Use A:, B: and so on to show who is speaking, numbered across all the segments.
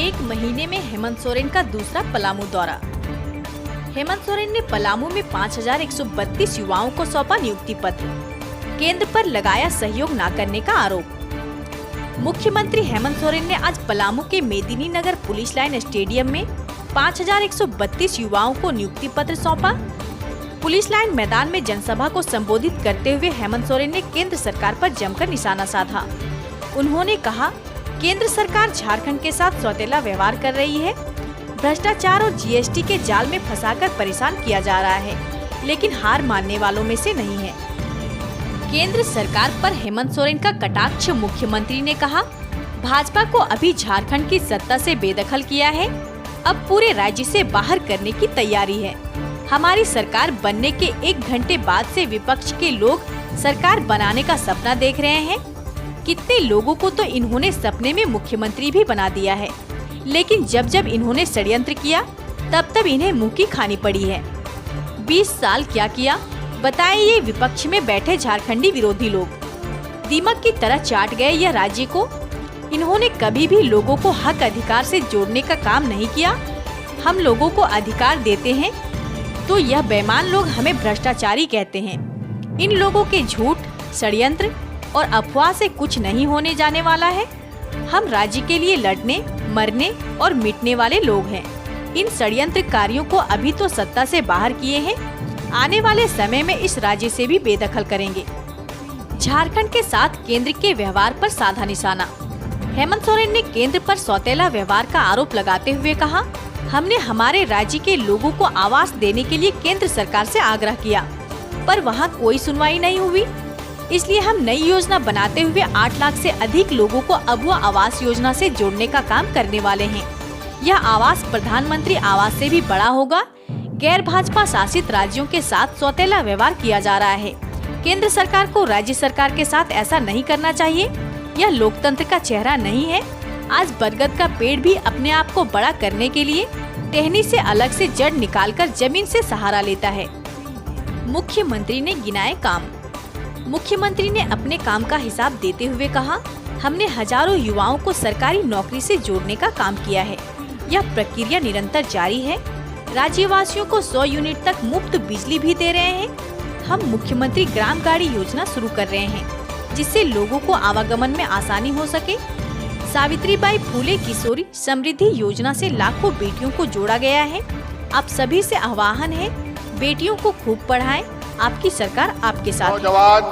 A: एक महीने में हेमंत सोरेन का दूसरा पलामू दौरा। हेमंत सोरेन ने पलामू में 5132 युवाओं को सौंपा नियुक्ति पत्र। केंद्र पर लगाया सहयोग न करने का आरोप। मुख्यमंत्री हेमंत सोरेन ने आज पलामू के मेदिनी नगर पुलिस लाइन स्टेडियम में 5132 युवाओं को नियुक्ति पत्र सौंपा। पुलिस लाइन मैदान में जनसभा को संबोधित करते हुए हेमंत सोरेन ने केंद्र सरकार पर जमकर निशाना साधा। उन्होंने कहा, केंद्र सरकार झारखंड के साथ सौतेला व्यवहार कर रही है। भ्रष्टाचार और जीएसटी के जाल में फंसाकर परेशान किया जा रहा है, लेकिन हार मानने वालों में से नहीं है। केंद्र सरकार पर हेमंत सोरेन का कटाक्ष मुख्यमंत्री ने कहा, भाजपा को अभी झारखंड की सत्ता से बेदखल किया है, अब पूरे राज्य से बाहर करने की तैयारी है। हमारी सरकार बनने के 1 घंटे बाद से विपक्ष के लोग सरकार बनाने का सपना देख रहे हैं। कितने लोगों को तो इन्होंने सपने में मुख्यमंत्री भी बना दिया है, लेकिन जब जब इन्होंने षड्यंत्र किया तब इन्हें मुंह की खानी पड़ी है। 20 साल क्या किया बताएं ये विपक्ष में बैठे झारखंडी विरोधी लोग। दीमक की तरह चाट गए यह राज्य को। इन्होंने कभी भी लोगों को हक अधिकार से जोड़ने का काम नहीं किया। हम लोगों को अधिकार देते हैं तो यह बेईमान लोग हमें भ्रष्टाचारी कहते हैं। इन लोगों के झूठ, षड्यंत्र और अफवाह से कुछ नहीं होने जाने वाला है। हम राज्य के लिए लड़ने, मरने और मिटने वाले लोग हैं। इन षड्यंत्रकारियों को अभी तो सत्ता से बाहर किए हैं, आने वाले समय में इस राज्य से भी बेदखल करेंगे। झारखंड के साथ केंद्र के व्यवहार पर साधा निशाना। हेमंत सोरेन ने केंद्र पर सौतेला व्यवहार का आरोप लगाते हुए कहा, हमने हमारे राज्य के लोगों को आवास देने के लिए केंद्र सरकार से आग्रह किया, पर वहां कोई सुनवाई नहीं हुई। इसलिए हम नई योजना बनाते हुए 8 लाख से अधिक लोगों को अबुआ आवास योजना से जोड़ने का काम करने वाले हैं। यह आवास प्रधानमंत्री आवास से भी बड़ा होगा। गैर भाजपा शासित राज्यों के साथ सौतेला व्यवहार किया जा रहा है। केंद्र सरकार को राज्य सरकार के साथ ऐसा नहीं करना चाहिए। यह लोकतंत्र का चेहरा नहीं है। आज बरगद का पेड़ भी अपने आप को बड़ा करने के लिए टहनी से अलग से जड़ निकालकर जमीन से सहारा लेता है। मुख्यमंत्री ने गिनाए काम। मुख्यमंत्री ने अपने काम का हिसाब देते हुए कहा, हमने हजारों युवाओं को सरकारी नौकरी से जोड़ने का काम किया है। यह प्रक्रिया निरंतर जारी है। राज्यवासियों को 100 यूनिट तक मुफ्त बिजली भी दे रहे हैं। हम मुख्यमंत्री ग्राम गाड़ी योजना शुरू कर रहे हैं, जिससे लोगों को आवागमन में आसानी हो सके। सावित्रीबाई फूले किशोरी समृद्धि योजना से लाखों बेटियों को जोड़ा गया है। आप सभी से आह्वान है, बेटियों को खूब पढ़ाएं। आपकी सरकार आपके साथ है।
B: नौजवान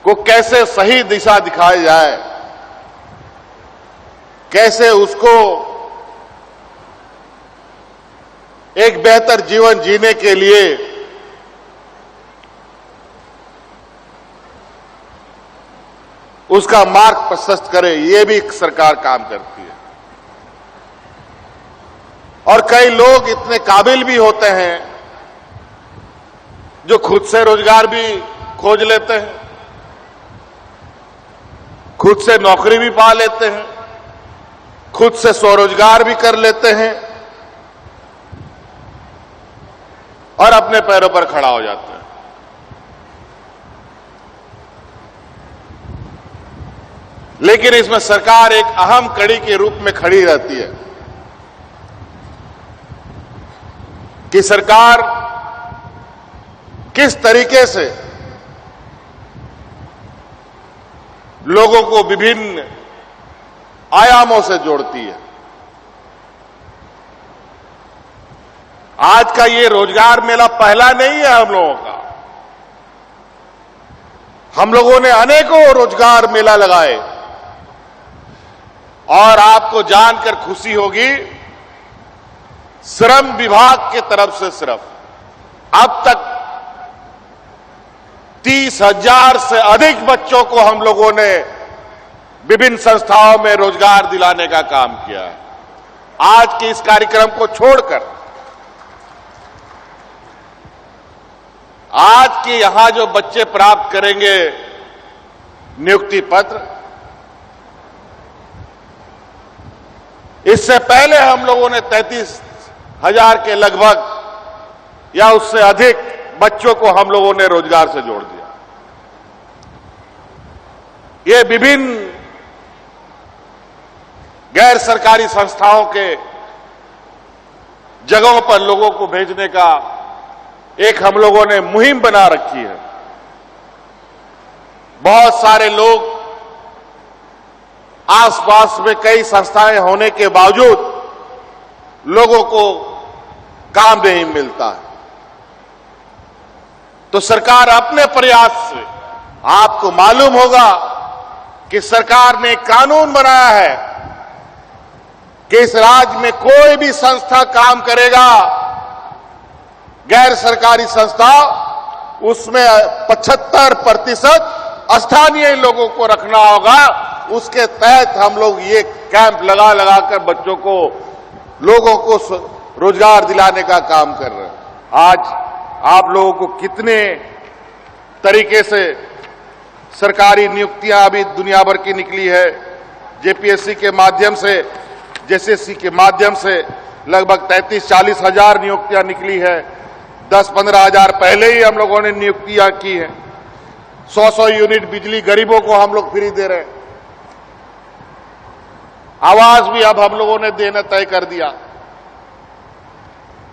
B: को कैसे सही दिशा दिखाई जाए, कैसे उसको एक बेहतर जीवन जीने के लिए उसका मार्ग प्रशस्त करे, ये भी सरकार काम करती है। और कई लोग इतने काबिल भी होते हैं जो खुद से रोजगार भी खोज लेते हैं, खुद से नौकरी भी पा लेते हैं, खुद से स्वरोजगार भी कर लेते हैं और अपने पैरों पर खड़ा हो जाते हैं। लेकिन इसमें सरकार एक अहम कड़ी के रूप में खड़ी रहती है कि सरकार किस तरीके से लोगों को विभिन्न आयामों से जोड़ती है। आज का ये रोजगार मेला पहला नहीं है हम लोगों का। हम लोगों ने अनेकों रोजगार मेला लगाए और आपको जानकर खुशी होगी, श्रम विभाग की तरफ से सिर्फ अब तक 30,000 से अधिक बच्चों को हम लोगों ने विभिन्न संस्थाओं में रोजगार दिलाने का काम किया है। आज के इस कार्यक्रम को छोड़कर आज के यहां जो बच्चे प्राप्त करेंगे नियुक्ति पत्र, इससे पहले हम लोगों ने 33,000 के लगभग या उससे अधिक बच्चों को हम लोगों ने रोजगार से जोड़ दिया। ये विभिन्न गैर सरकारी संस्थाओं के जगहों पर लोगों को भेजने का एक हम लोगों ने मुहिम बना रखी है। बहुत सारे लोग आसपास में कई संस्थाएं होने के बावजूद लोगों को काम नहीं मिलता है, तो सरकार अपने प्रयास से, आपको मालूम होगा कि सरकार ने कानून बनाया है कि इस राज्य में कोई भी संस्था काम करेगा, गैर सरकारी संस्था, उसमें 75% स्थानीय लोगों को रखना होगा। उसके तहत हम लोग ये कैंप लगा लगाकर बच्चों को, लोगों को रोजगार दिलाने का काम कर रहे हैं। आज आप लोगों को कितने तरीके से सरकारी नियुक्तियां अभी दुनिया भर की निकली है। जेपीएससी के माध्यम से, जेएसएससी के माध्यम से लगभग 33-40 हजार नियुक्तियां निकली है। 10-15 हजार पहले ही हम लोगों ने नियुक्तियां की है। 100 यूनिट बिजली गरीबों को हम लोग फ्री दे रहे हैं। आवास भी अब हम लोगों ने देना तय कर दिया।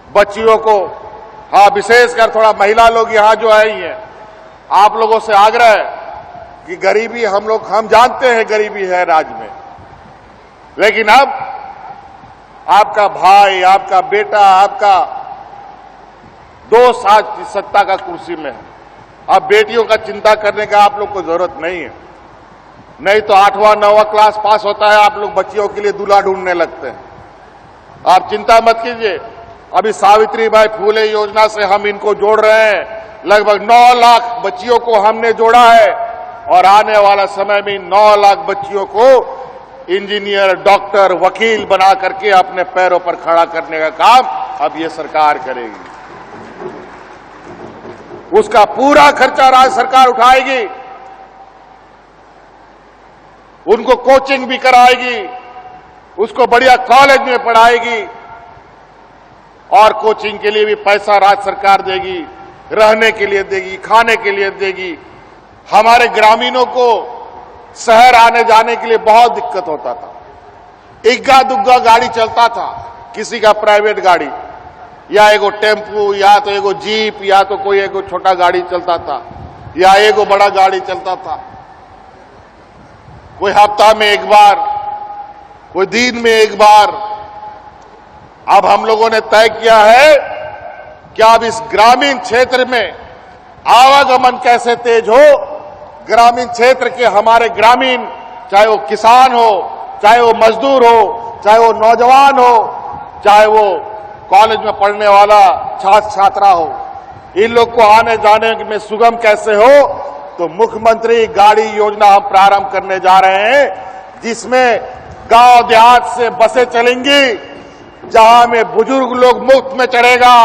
B: बच्चियों को, हाँ, विशेषकर थोड़ा महिला लोग यहां जो आई हैं, आप लोगों से आग्रह है कि गरीबी हम जानते हैं गरीबी है राज्य में, लेकिन अब आपका भाई, आपका बेटा, आपका दोस्त आज सत्ता का कुर्सी में है। अब बेटियों का चिंता करने का आप लोग को जरूरत नहीं है। नहीं तो 8वां 9वां क्लास पास होता है, आप लोग बच्चियों के लिए दूल्हा ढूंढने लगते हैं। आप चिंता मत कीजिए, अभी सावित्रीबाई फूले योजना से हम इनको जोड़ रहे हैं। लगभग 9 लाख बच्चियों को हमने जोड़ा है और आने वाला समय में 9 लाख बच्चियों को इंजीनियर, डॉक्टर, वकील बना करके अपने पैरों पर खड़ा करने का काम अब ये सरकार करेगी। उसका पूरा खर्चा राज्य सरकार उठाएगी, उनको कोचिंग भी कराएगी, उसको बढ़िया कॉलेज में पढ़ाएगी और कोचिंग के लिए भी पैसा राज्य सरकार देगी, रहने के लिए देगी, खाने के लिए देगी। हमारे ग्रामीणों को शहर आने जाने के लिए बहुत दिक्कत होता था। इक्का दुग्गा गाड़ी चलता था, किसी का प्राइवेट गाड़ी या एगो टेम्पू या तो एगो जीप या तो कोई एगो छोटा गाड़ी चलता था या एगो बड़ा गाड़ी चलता था। कोई हफ्ता में एक बार, कोई दिन में एक बार। अब हम लोगों ने तय किया है कि अब इस ग्रामीण क्षेत्र में आवागमन कैसे तेज हो। ग्रामीण क्षेत्र के हमारे ग्रामीण, चाहे वो किसान हो, चाहे वो मजदूर हो, चाहे वो नौजवान हो, चाहे वो कॉलेज में पढ़ने वाला छात्र छात्रा हो, इन लोग को आने जाने में सुगम कैसे हो, तो मुख्यमंत्री गाड़ी योजना हम प्रारंभ करने जा रहे हैं, जिसमें गांव देहात से बसें चलेंगी, जहां में बुजुर्ग लोग मुफ्त में चढ़ेगा,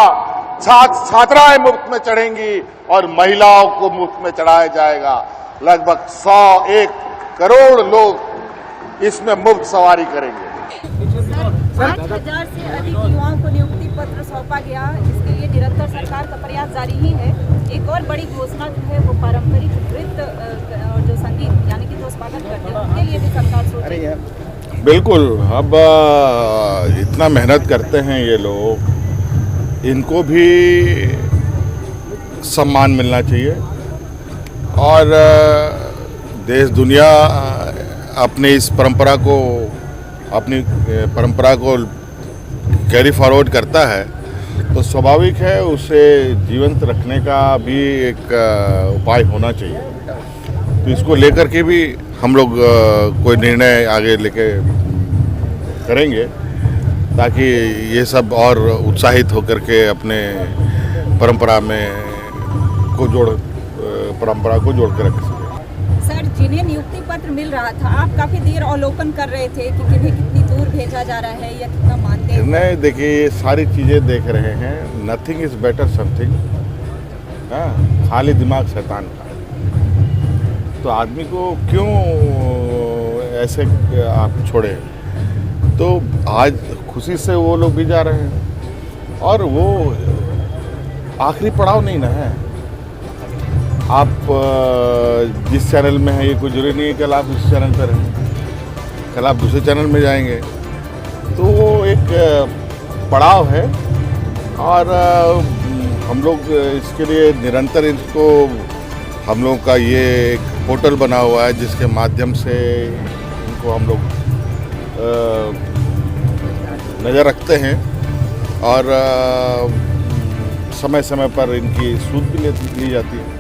B: छात्र छात्राएं मुफ्त में चढ़ेंगी और महिलाओं को मुफ्त में चढ़ाया जाएगा। लगभग 101 करोड़ लोग इसमें मुफ्त सवारी करेंगे।
C: 5,000 से अधिक युवाओं को नियुक्ति पत्र सौंपा गया। इसके लिए निरंतर सरकार का प्रयास जारी ही है। एक और बड़ी घोषणा जो है वो पारंपरिक नृत्य और जो संगीत यानी कि जो स्वागत करते हैं उनके लिए भी सरकार सोच रही है।
B: बिल्कुल, अब इतना मेहनत करते हैं ये लोग, इनको भी सम्मान मिलना चाहिए और देश दुनिया अपनी इस परंपरा को कैरी फॉरवर्ड करता है, तो स्वाभाविक है उसे जीवंत रखने का भी एक उपाय होना चाहिए। तो इसको लेकर के भी हम लोग कोई निर्णय आगे लेके करेंगे ताकि ये सब और उत्साहित होकर के अपने परंपरा को जोड़ कर रख सकें।
C: सर, जिन्हें नियुक्ति पत्र मिल रहा था, आप काफी देर अवलोकन कर रहे थे कि किन्हें कितनी दूर भेजा जा रहा है या कितना मानते हैं?
B: नहीं, देखिए, ये सारी चीज़ें देख रहे हैं। Nothing is better something. खाली दिमाग शैतान का। तो आदमी को क्यों ऐसे आप छोड़े? तो आज खुशी से वो लोग भी जा रहे हैं और वो आखिरी पड़ाव नहीं ना है। आप जिस चैनल में हैं ये कोई जरूरी नहीं है कल आप उस चैनल पर रहें, कल आप दूसरे चैनल में जाएंगे। तो वो एक पड़ाव है और हम लोग इसके लिए निरंतर इसको, हम लोग का ये एक पोर्टल बना हुआ है जिसके माध्यम से इनको हम लोग नज़र रखते हैं और समय समय पर इनकी सूद भी ली जाती है।